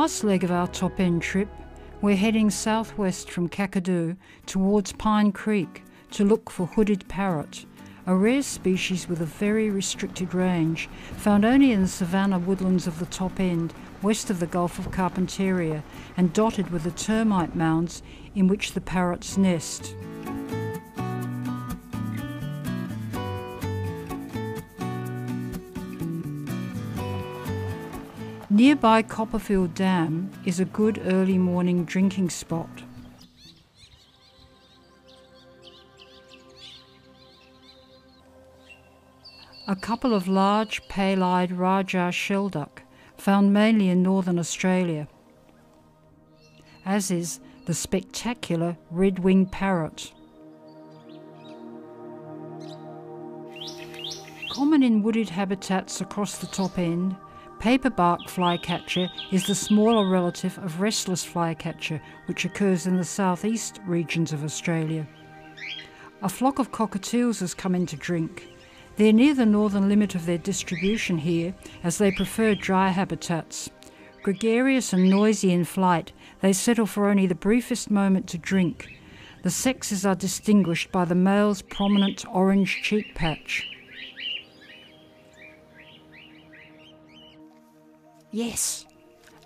last leg of our top end trip, we're heading southwest from Kakadu towards Pine Creek to look for hooded parrot, a rare species with a very restricted range, found only in the savanna woodlands of the top end, west of the Gulf of Carpentaria, and dotted with the termite mounds in which the parrots nest. Nearby Copperfield Dam is a good early morning drinking spot. A couple of large pale-eyed Rajah shelduck, found mainly in northern Australia, as is the spectacular red-winged parrot. Common in wooded habitats across the top end, paperbark flycatcher is the smaller relative of restless flycatcher, which occurs in the southeast regions of Australia. A flock of cockatiels has come in to drink. They're near the northern limit of their distribution here, as they prefer dry habitats. Gregarious and noisy in flight, they settle for only the briefest moment to drink. The sexes are distinguished by the male's prominent orange cheek patch. Yes,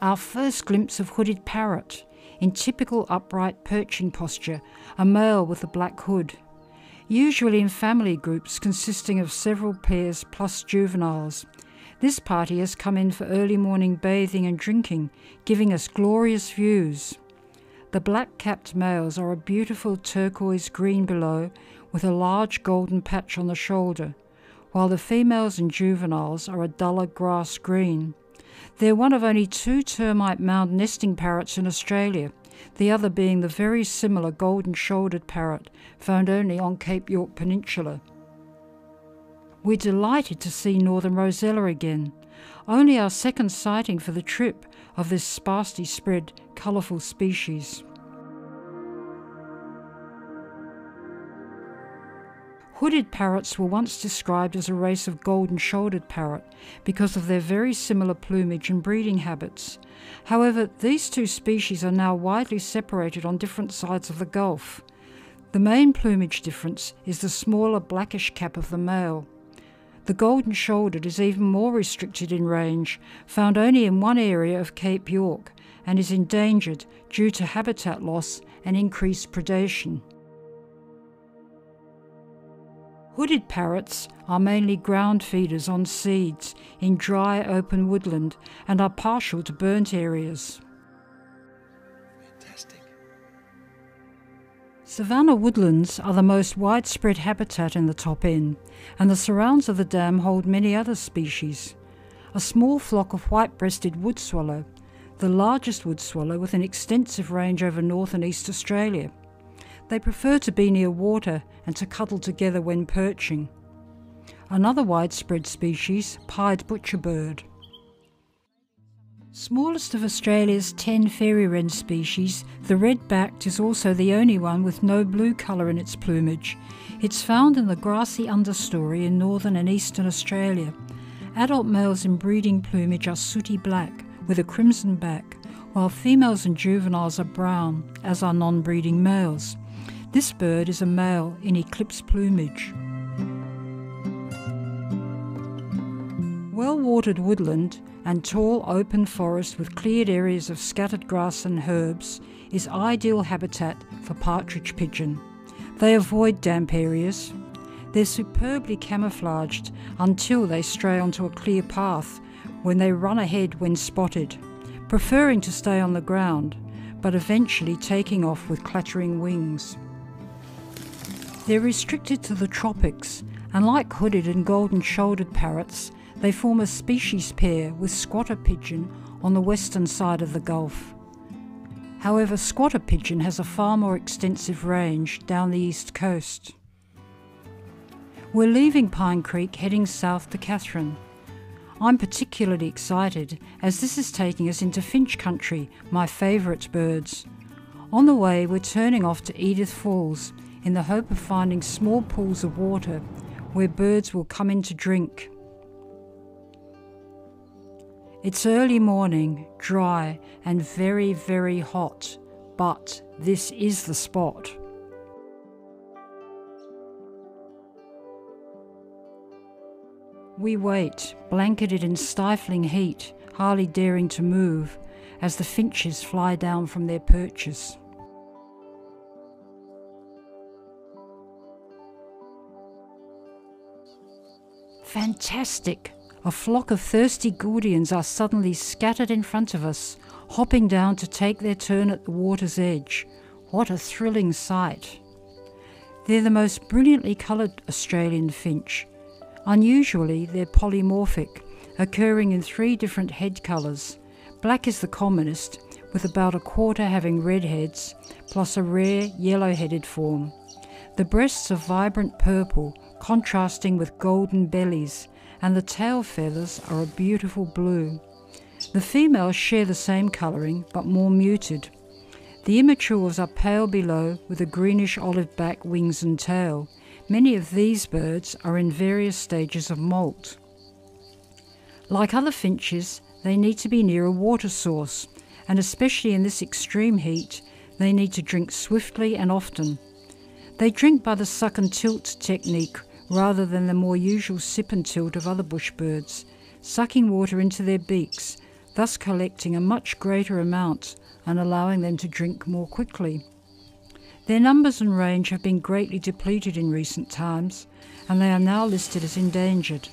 our first glimpse of hooded parrot, in typical upright perching posture, a male with a black hood. Usually in family groups consisting of several pairs plus juveniles. This party has come in for early morning bathing and drinking, giving us glorious views. The black-capped males are a beautiful turquoise green below, with a large golden patch on the shoulder, while the females and juveniles are a duller grass green. They're one of only 2 termite mound nesting parrots in Australia, the other being the very similar golden-shouldered parrot found only on Cape York Peninsula. We're delighted to see northern rosella again, only our second sighting for the trip of this sparsely spread, colourful species. Hooded parrots were once described as a race of golden-shouldered parrot because of their very similar plumage and breeding habits. However, these 2 species are now widely separated on different sides of the Gulf. The main plumage difference is the smaller blackish cap of the male. The golden-shouldered is even more restricted in range, found only in one area of Cape York, and is endangered due to habitat loss and increased predation. Hooded parrots are mainly ground feeders on seeds in dry open woodland and are partial to burnt areas. Fantastic. Savanna woodlands are the most widespread habitat in the top end, and the surrounds of the dam hold many other species. A small flock of white-breasted wood swallow, the largest wood swallow with an extensive range over North and East Australia. They prefer to be near water and to cuddle together when perching. Another widespread species, pied butcherbird. Smallest of Australia's 10 fairy wren species, the red-backed is also the only one with no blue colour in its plumage. It's found in the grassy understory in northern and eastern Australia. Adult males in breeding plumage are sooty black with a crimson back, while females and juveniles are brown, as are non-breeding males. This bird is a male in eclipse plumage. Well-watered woodland and tall open forest with cleared areas of scattered grass and herbs is ideal habitat for partridge pigeon. They avoid damp areas. They're superbly camouflaged until they stray onto a clear path, when they run ahead when spotted, preferring to stay on the ground, but eventually taking off with clattering wings. They're restricted to the tropics, and like hooded and golden-shouldered parrots, they form a species pair with squatter pigeon on the western side of the Gulf. However, squatter pigeon has a far more extensive range down the east coast. We're leaving Pine Creek heading south to Katherine. I'm particularly excited as this is taking us into finch country, my favourite birds. On the way, we're turning off to Edith Falls in the hope of finding small pools of water where birds will come in to drink. It's early morning, dry and very, very hot, but this is the spot. We wait, blanketed in stifling heat, hardly daring to move, as the finches fly down from their perches. Fantastic! A flock of thirsty Gordians are suddenly scattered in front of us, hopping down to take their turn at the water's edge. What a thrilling sight! They're the most brilliantly coloured Australian finch. Unusually, they're polymorphic, occurring in 3 different head colours. Black is the commonest, with about a quarter having red heads, plus a rare yellow-headed form. The breasts are vibrant purple, contrasting with golden bellies, and the tail feathers are a beautiful blue. The females share the same colouring, but more muted. The immatures are pale below, with a greenish olive back, wings and tail. Many of these birds are in various stages of moult. Like other finches, they need to be near a water source, and especially in this extreme heat, they need to drink swiftly and often. They drink by the suck and tilt technique rather than the more usual sip and tilt of other bush birds, sucking water into their beaks, thus collecting a much greater amount and allowing them to drink more quickly. Their numbers and range have been greatly depleted in recent times, and they are now listed as endangered.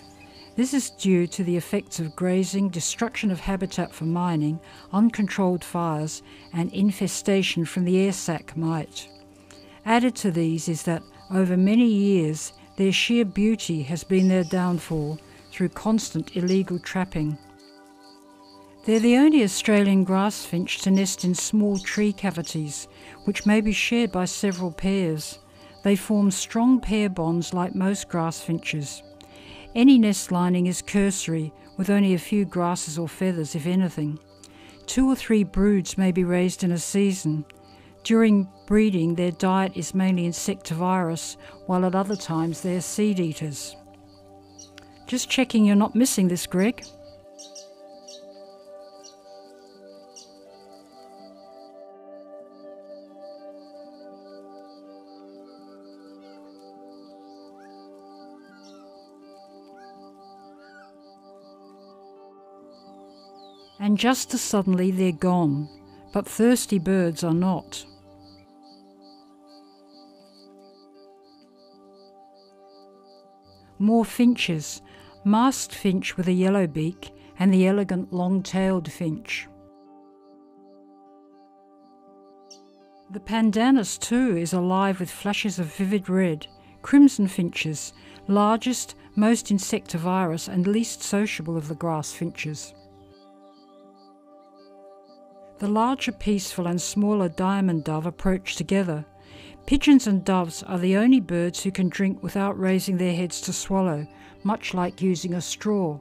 This is due to the effects of grazing, destruction of habitat for mining, uncontrolled fires, and infestation from the air sac mite. Added to these is that, over many years, their sheer beauty has been their downfall through constant illegal trapping. They're the only Australian grass finch to nest in small tree cavities, which may be shared by several pairs. They form strong pair bonds like most grass finches. Any nest lining is cursory, with only a few grasses or feathers, if anything. 2 or 3 broods may be raised in a season. During breeding, their diet is mainly insectivorous, while at other times they are seed eaters. Just checking you're not missing this, Greg. And just as suddenly they're gone, but thirsty birds are not. More finches, masked finch with a yellow beak, and the elegant long-tailed finch. The pandanus too is alive with flashes of vivid red. Crimson finches, largest, most insectivorous and least sociable of the grass finches. The larger peaceful and smaller diamond dove approach together. Pigeons and doves are the only birds who can drink without raising their heads to swallow, much like using a straw.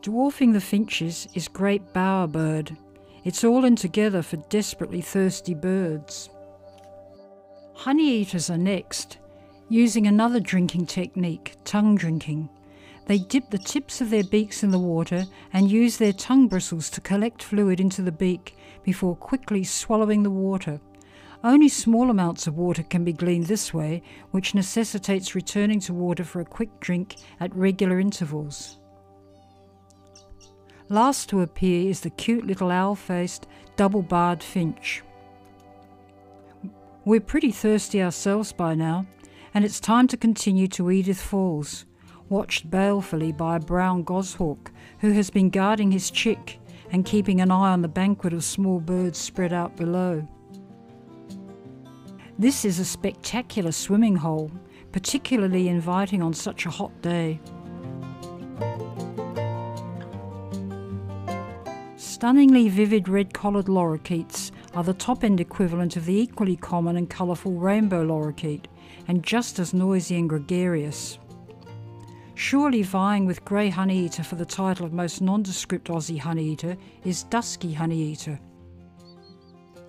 Dwarfing the finches is great bowerbird. It's all in together for desperately thirsty birds. Honeyeaters are next, using another drinking technique, tongue drinking. They dip the tips of their beaks in the water and use their tongue bristles to collect fluid into the beak before quickly swallowing the water. Only small amounts of water can be gleaned this way, which necessitates returning to water for a quick drink at regular intervals. Last to appear is the cute little owl-faced, double-barred finch. We're pretty thirsty ourselves by now, and it's time to continue to Edith Falls, watched balefully by a brown goshawk who has been guarding his chick and keeping an eye on the banquet of small birds spread out below. This is a spectacular swimming hole, particularly inviting on such a hot day. Stunningly vivid red-collared lorikeets are the top-end equivalent of the equally common and colourful rainbow lorikeet, and just as noisy and gregarious. Surely vying with grey honeyeater for the title of most nondescript Aussie honeyeater is dusky honeyeater.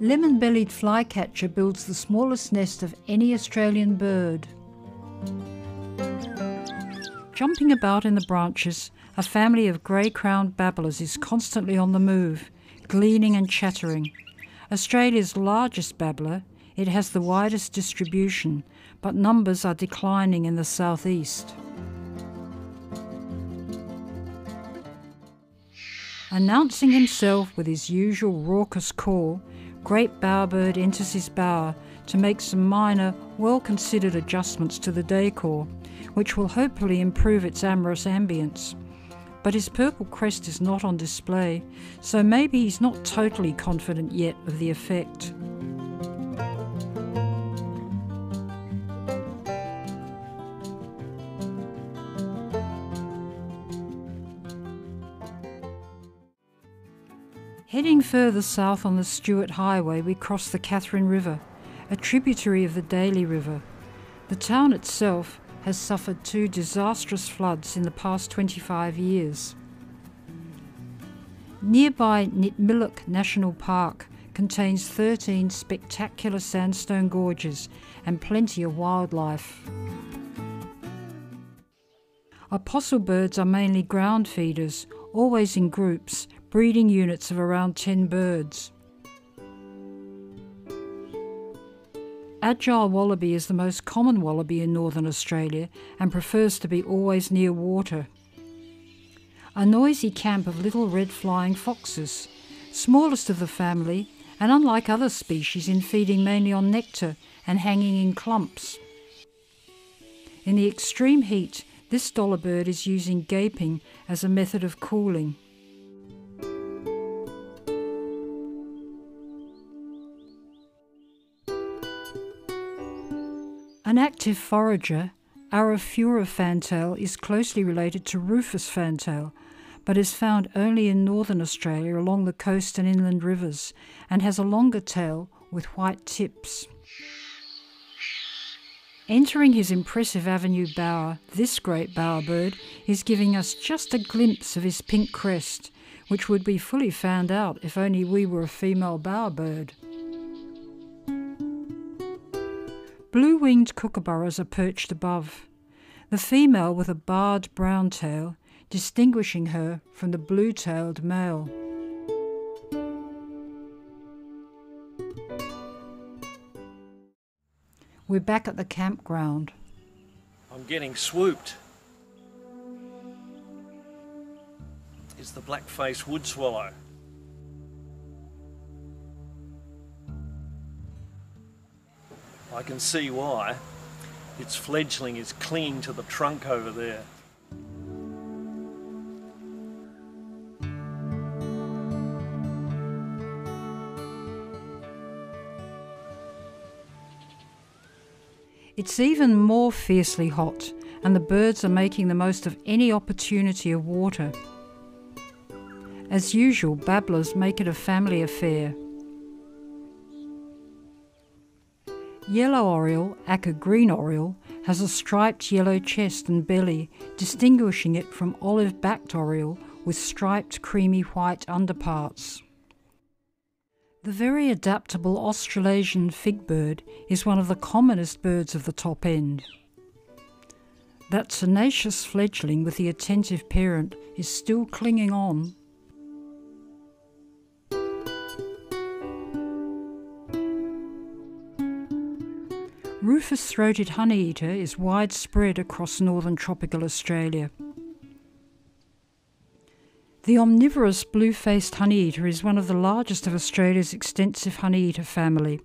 Lemon-bellied flycatcher builds the smallest nest of any Australian bird. Jumping about in the branches, a family of grey-crowned babblers is constantly on the move, gleaning and chattering. Australia's largest babbler, it has the widest distribution, but numbers are declining in the southeast. Announcing himself with his usual raucous call, great bowerbird enters his bower to make some minor, well-considered adjustments to the decor, which will hopefully improve its amorous ambience. But his purple crest is not on display, so maybe he's not totally confident yet of the effect. Heading further south on the Stuart Highway, we cross the Catherine River, a tributary of the Daly River. The town itself has suffered 2 disastrous floods in the past 25 years. Nearby Nitmillock National Park contains 13 spectacular sandstone gorges and plenty of wildlife. Opossum birds are mainly ground feeders, always in groups, breeding units of around 10 birds. Agile wallaby is the most common wallaby in northern Australia and prefers to be always near water. A noisy camp of little red flying foxes, smallest of the family and unlike other species in feeding mainly on nectar and hanging in clumps. In the extreme heat, this dollar bird is using gaping as a method of cooling. An active forager, Arafura fantail is closely related to Rufous fantail, but is found only in northern Australia along the coast and inland rivers, and has a longer tail with white tips. Entering his impressive avenue bower, this great bowerbird is giving us just a glimpse of his pink crest, which would be fully found out if only we were a female bowerbird. Blue-winged kookaburras are perched above, the female with a barred brown tail, distinguishing her from the blue-tailed male. We're back at the campground. I'm getting swooped. It's the black-faced wood swallow. I can see why. Its fledgling is clinging to the trunk over there. It's even more fiercely hot, and the birds are making the most of any opportunity of water. As usual, babblers make it a family affair. Yellow oriole, aka green oriole, has a striped yellow chest and belly, distinguishing it from olive-backed oriole with striped creamy white underparts. The very adaptable Australasian figbird is one of the commonest birds of the top end. That tenacious fledgling with the attentive parent is still clinging on. Rufous-throated honeyeater is widespread across northern tropical Australia. The omnivorous blue-faced honeyeater is one of the largest of Australia's extensive honeyeater family.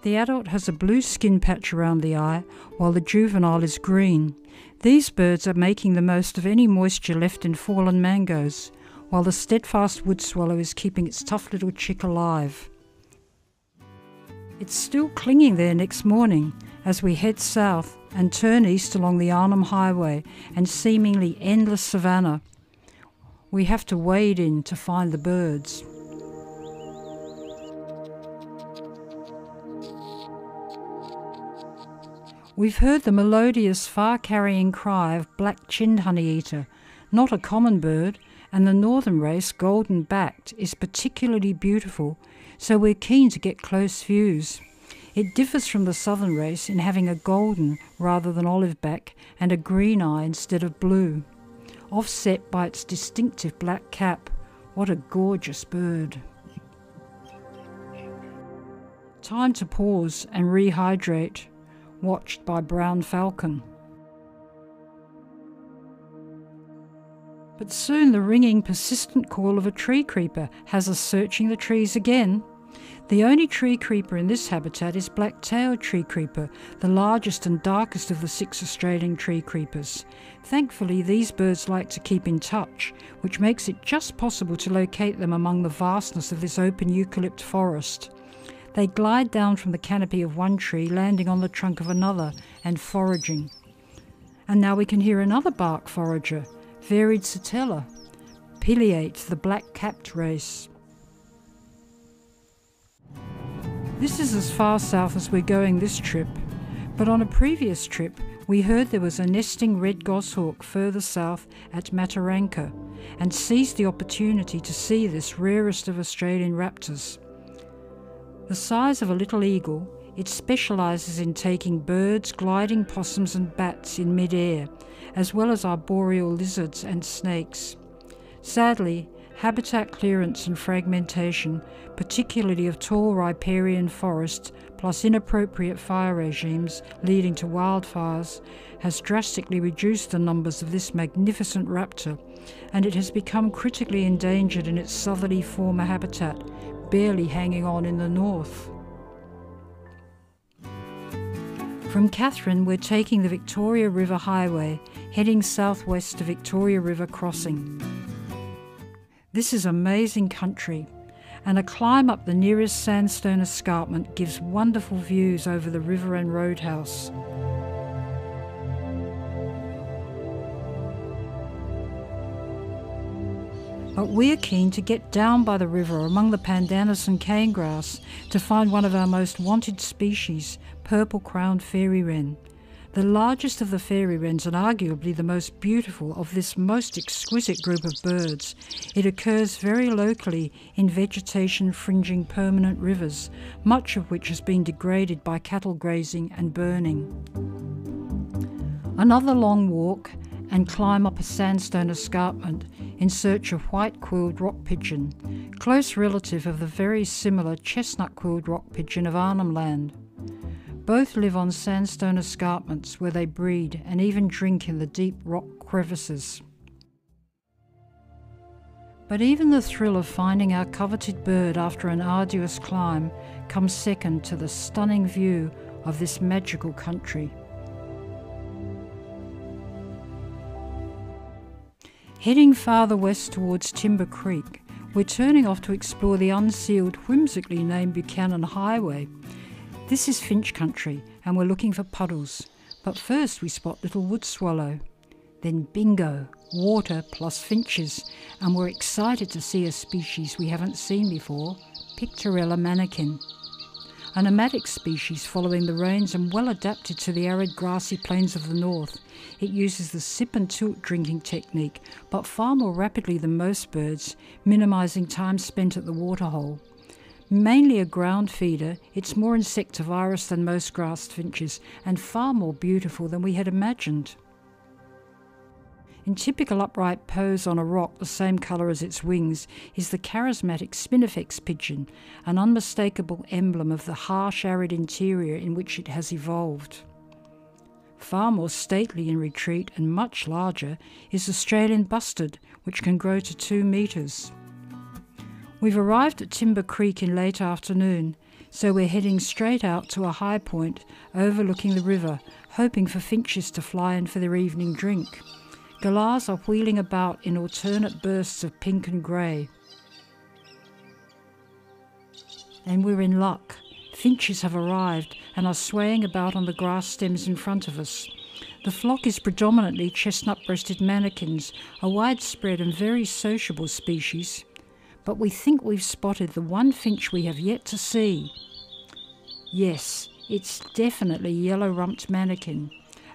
The adult has a blue skin patch around the eye, while the juvenile is green. These birds are making the most of any moisture left in fallen mangoes, while the steadfast wood swallow is keeping its tough little chick alive. It's still clinging there next morning as we head south and turn east along the Arnhem Highway and seemingly endless savannah. We have to wade in to find the birds. We've heard the melodious, far-carrying cry of black-chinned honeyeater, not a common bird, and the northern race, golden-backed, is particularly beautiful, so we're keen to get close views. It differs from the southern race in having a golden rather than olive back and a green eye instead of blue, offset by its distinctive black cap. What a gorgeous bird. Time to pause and rehydrate, watched by brown falcon. But soon the ringing, persistent call of a tree creeper has us searching the trees again. The only tree creeper in this habitat is black-tailed tree creeper, the largest and darkest of the 6 Australian tree creepers. Thankfully, these birds like to keep in touch, which makes it just possible to locate them among the vastness of this open eucalypt forest. They glide down from the canopy of one tree, landing on the trunk of another and foraging. And now we can hear another bark forager, varied Satella, pileate, the black-capped race. This is as far south as we're going this trip, but on a previous trip we heard there was a nesting red goshawk further south at Mataranka and seized the opportunity to see this rarest of Australian raptors. The size of a little eagle, it specialises in taking birds, gliding possums and bats in mid-air, as well as arboreal lizards and snakes. Sadly, habitat clearance and fragmentation, particularly of tall riparian forests, plus inappropriate fire regimes leading to wildfires, has drastically reduced the numbers of this magnificent raptor, and it has become critically endangered in its southerly former habitat, barely hanging on in the north. From Katherine, we're taking the Victoria River Highway, heading southwest to Victoria River Crossing. This is amazing country, and a climb up the nearest sandstone escarpment gives wonderful views over the river and roadhouse. But we're keen to get down by the river among the pandanus and cane grass to find one of our most wanted species, purple-crowned fairy wren. The largest of the fairy wrens and arguably the most beautiful of this most exquisite group of birds. It occurs very locally in vegetation fringing permanent rivers, much of which has been degraded by cattle grazing and burning. Another long walk and climb up a sandstone escarpment in search of white-quilled rock pigeon, close relative of the very similar chestnut-quilled rock pigeon of Arnhem Land. Both live on sandstone escarpments where they breed and even drink in the deep rock crevices. But even the thrill of finding our coveted bird after an arduous climb comes second to the stunning view of this magical country. Heading farther west towards Timber Creek, we're turning off to explore the unsealed, whimsically named Buchanan Highway. This is finch country, and we're looking for puddles. But first we spot little wood swallow. Then bingo, water plus finches, and we're excited to see a species we haven't seen before, Pictorella mannequin. A nomadic species following the rains and well adapted to the arid grassy plains of the north. It uses the sip and tilt drinking technique, but far more rapidly than most birds, minimising time spent at the waterhole. Mainly a ground feeder, it's more insectivorous than most grass finches and far more beautiful than we had imagined. In typical upright pose on a rock the same colour as its wings is the charismatic spinifex pigeon, an unmistakable emblem of the harsh arid interior in which it has evolved. Far more stately in retreat and much larger is Australian bustard, which can grow to 2 metres. We've arrived at Timber Creek in late afternoon, so we're heading straight out to a high point overlooking the river, hoping for finches to fly in for their evening drink. Galahs are wheeling about in alternate bursts of pink and grey. And we're in luck. Finches have arrived and are swaying about on the grass stems in front of us. The flock is predominantly chestnut-breasted manakins, a widespread and very sociable species. But we think we've spotted the one finch we have yet to see. Yes, it's definitely yellow-rumped manakin,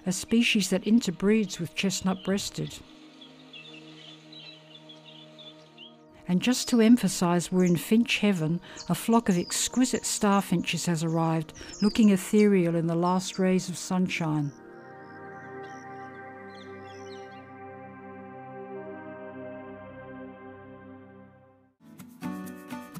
a species that interbreeds with chestnut-breasted. And just to emphasise we're in finch heaven, a flock of exquisite starfinches has arrived, looking ethereal in the last rays of sunshine.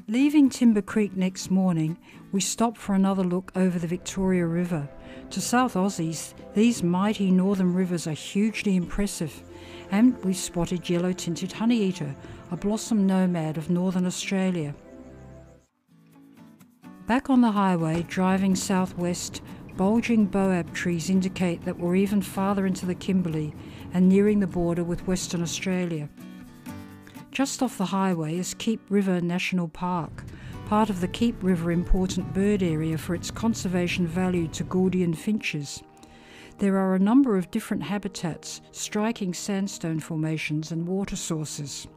Leaving Timber Creek next morning, we stop for another look over the Victoria River. To South Aussies, these mighty northern rivers are hugely impressive, and we've spotted yellow-tinted honeyeater, a blossom nomad of northern Australia. Back on the highway, driving southwest, bulging boab trees indicate that we're even farther into the Kimberley and nearing the border with Western Australia. Just off the highway is Keep River National Park, part of the Keep River Important Bird Area for its conservation value to Gordian finches. There are a number of different habitats, striking sandstone formations and water sources.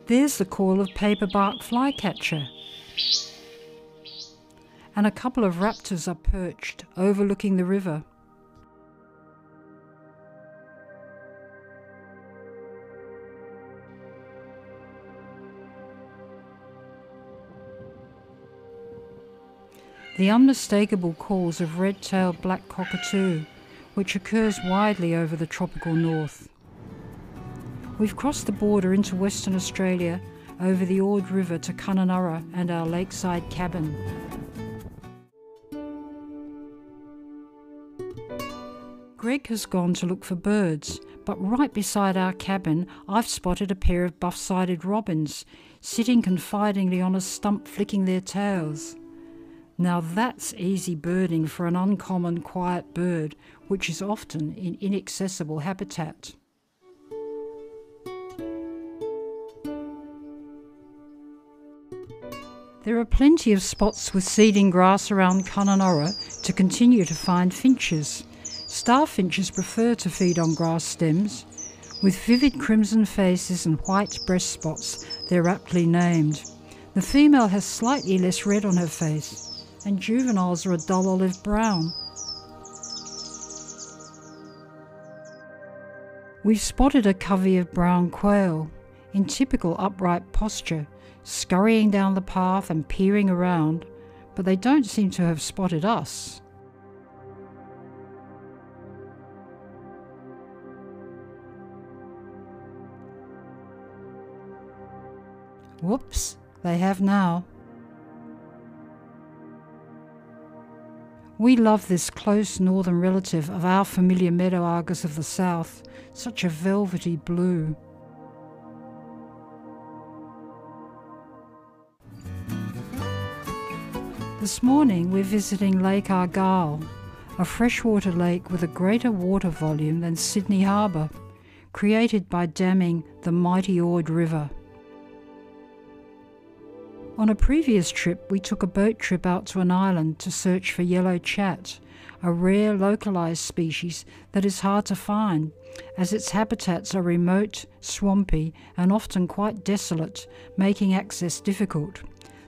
There's the call of paperbark flycatcher. And a couple of raptors are perched, overlooking the river. The unmistakable calls of red-tailed black cockatoo, which occurs widely over the tropical north. We've crossed the border into Western Australia, over the Ord River to Kununurra and our lakeside cabin. Greg has gone to look for birds, but right beside our cabin I've spotted a pair of buff-sided robins, sitting confidingly on a stump flicking their tails. Now that's easy birding for an uncommon quiet bird, which is often in inaccessible habitat. There are plenty of spots with seeding grass around Kununurra to continue to find finches. Starfinches prefer to feed on grass stems. With vivid crimson faces and white breast spots, they're aptly named. The female has slightly less red on her face, and juveniles are a dull olive brown. We've spotted a covey of brown quail, in typical upright posture, scurrying down the path and peering around, but they don't seem to have spotted us. Whoops, they have now. We love this close northern relative of our familiar meadow argus of the south, such a velvety blue. This morning we're visiting Lake Argyle, a freshwater lake with a greater water volume than Sydney Harbour, created by damming the mighty Ord River. On a previous trip, we took a boat trip out to an island to search for yellow chat, a rare localised species that is hard to find, as its habitats are remote, swampy, and often quite desolate, making access difficult.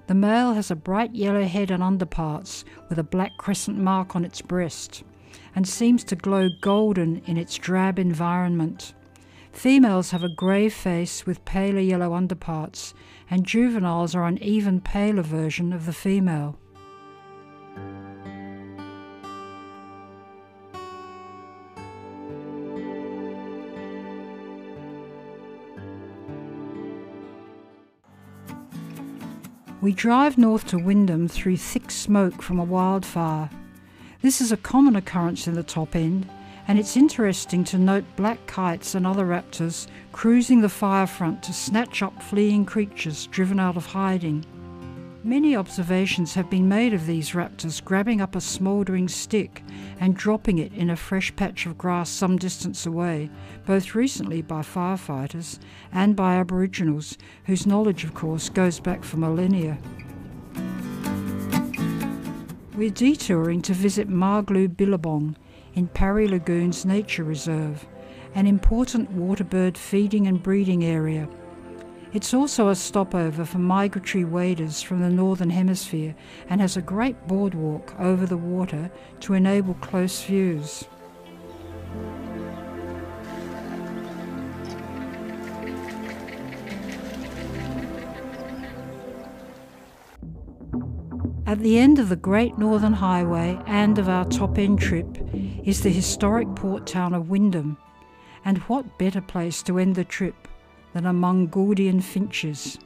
The male has a bright yellow head and underparts with a black crescent mark on its breast, and seems to glow golden in its drab environment. Females have a grey face with paler yellow underparts, and juveniles are an even paler version of the female. We drive north to Wyndham through thick smoke from a wildfire. This is a common occurrence in the top end, and it's interesting to note black kites and other raptors cruising the fire front to snatch up fleeing creatures driven out of hiding. Many observations have been made of these raptors grabbing up a smouldering stick and dropping it in a fresh patch of grass some distance away, both recently by firefighters and by Aboriginals, whose knowledge, of course, goes back for millennia. We're detouring to visit Margloo Billabong in Parry Lagoons Nature Reserve, an important waterbird feeding and breeding area. It's also a stopover for migratory waders from the Northern Hemisphere and has a great boardwalk over the water to enable close views. At the end of the Great Northern Highway and of our top-end trip is the historic port town of Wyndham, and what better place to end the trip than among Gouldian finches.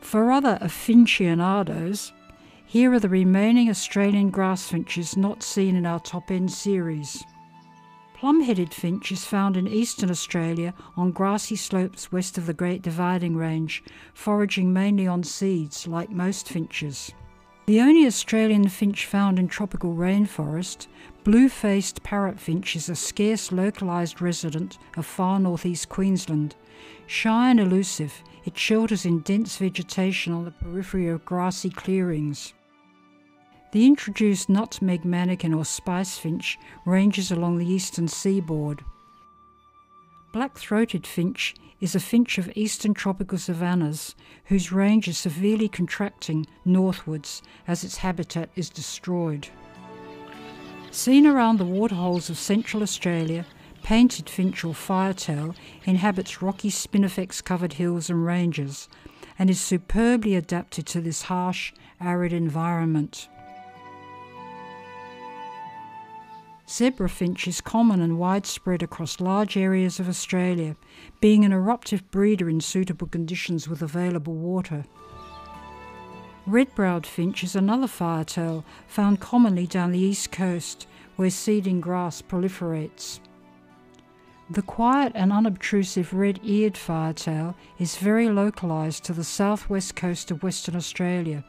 For other aficionados, here are the remaining Australian grass finches not seen in our top-end series. Plum-headed finch is found in eastern Australia on grassy slopes west of the Great Dividing Range, foraging mainly on seeds like most finches. The only Australian finch found in tropical rainforest, blue-faced parrotfinch is a scarce localised resident of far northeast Queensland. Shy and elusive, it shelters in dense vegetation on the periphery of grassy clearings. The introduced nutmeg manakin or spice finch ranges along the eastern seaboard. Black-throated finch is a finch of eastern tropical savannas whose range is severely contracting northwards as its habitat is destroyed. Seen around the waterholes of central Australia, painted finch or firetail inhabits rocky spinifex-covered hills and ranges and is superbly adapted to this harsh, arid environment. Zebra finch is common and widespread across large areas of Australia, being an eruptive breeder in suitable conditions with available water. Red-browed finch is another firetail found commonly down the east coast where seeding grass proliferates. The quiet and unobtrusive red-eared firetail is very localised to the southwest coast of Western Australia.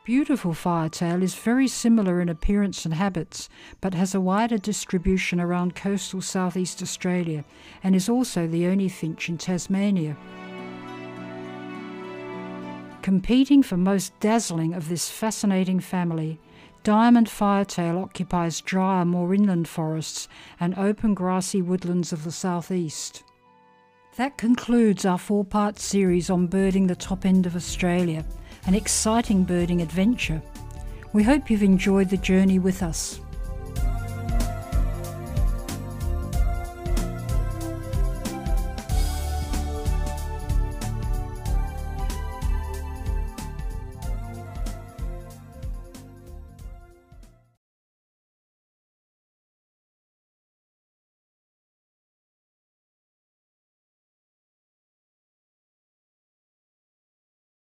Beautiful firetail is very similar in appearance and habits, but has a wider distribution around coastal southeast Australia and is also the only finch in Tasmania. Competing for most dazzling of this fascinating family, diamond firetail occupies drier, more inland forests and open grassy woodlands of the southeast. That concludes our 4-part series on birding the top end of Australia, an exciting birding adventure. We hope you've enjoyed the journey with us.